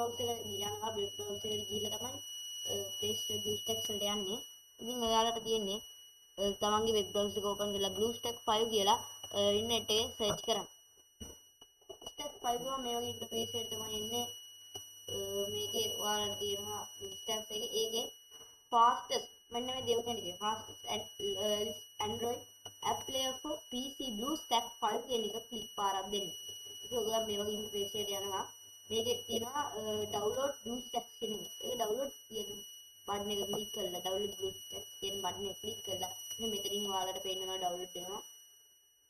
browser එක යනවා web browser එකට ගිහිල්ලා තමයි Play Store BlueStacks වලට යන්නේ. ඉතින් ඔයාලට තියෙන්නේ තමන්ගේ web browser එක open කරලා BlueStacks 5 කියලා internet එකේ search කරන්න. BlueStacks 5 ගම මේ වගේ interface එකකට තමයි එන්නේ. මේකේ ඔයාලට තියෙනවා BlueStacks එකේ ඒකේ fastest මෙන්න මේ දේව කියන්නේ fastest Android app player for PC BlueStacks 5 කියන එක ක්ලික් පාරක් දෙන්න. ඒක ඔයගොල්ලෝ මේ වගේ interface එකට යනවා. මේකේ තියෙනවා download BlueStacks කියන එක. ඒක download කියන බටන් එක ක්ලික් කරලා download BlueStacks කියන බටන් එක ක්ලික් කරලා මෙතනින් ඔයාලට පේනවා download වෙනවා.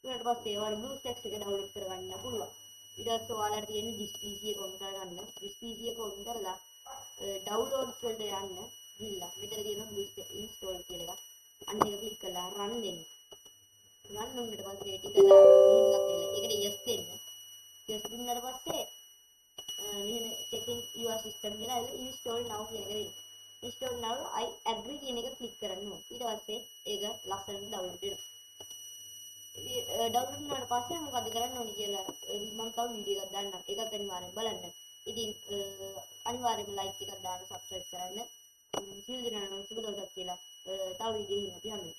ඊට පස්සේ ඔයාලා BlueStacks එක download කරගන්න පුළුවන්. ඊට පස්සේ ඔයාලට තියෙන්නේ this PC එක on කරගන්න. this PC එක on කරලා downloads වලට යන්න ගිහිල්ලා මෙතන තියෙනවා BlueStacks install කියලා එකක්. අන්න එක ක්ලික් කරලා run දෙන්න. run වුණාට පස්සේ ටික කරලා මෙහෙම එකක් එනවා. ඒකට yes දෙන්න. yes දුන්නාට පස්සේ මෙහෙම checking your system කියලා install now කියන එක දෙන්න. install now I agree කියන එක ක්ලික් කරන්න ඕනේ. ඊට පස්සේ ඒක ලස්සනට download වෙනවා. download වුණාට පස්සේ මොකද කරන්න ඕනේ කියලා මම තව වීඩියෝ එකක් දාන්නම්. ඒකත් අනිවාර්යෙන් බලන්න. ඉතින් අනිවාර්යෙන්ම like එකක් දාන්න subscribe කරන්න. සියලු දෙනාටම සුබ දවසක් කියලා තව වීඩියෝ එකකින් අපි හම්බෙමු.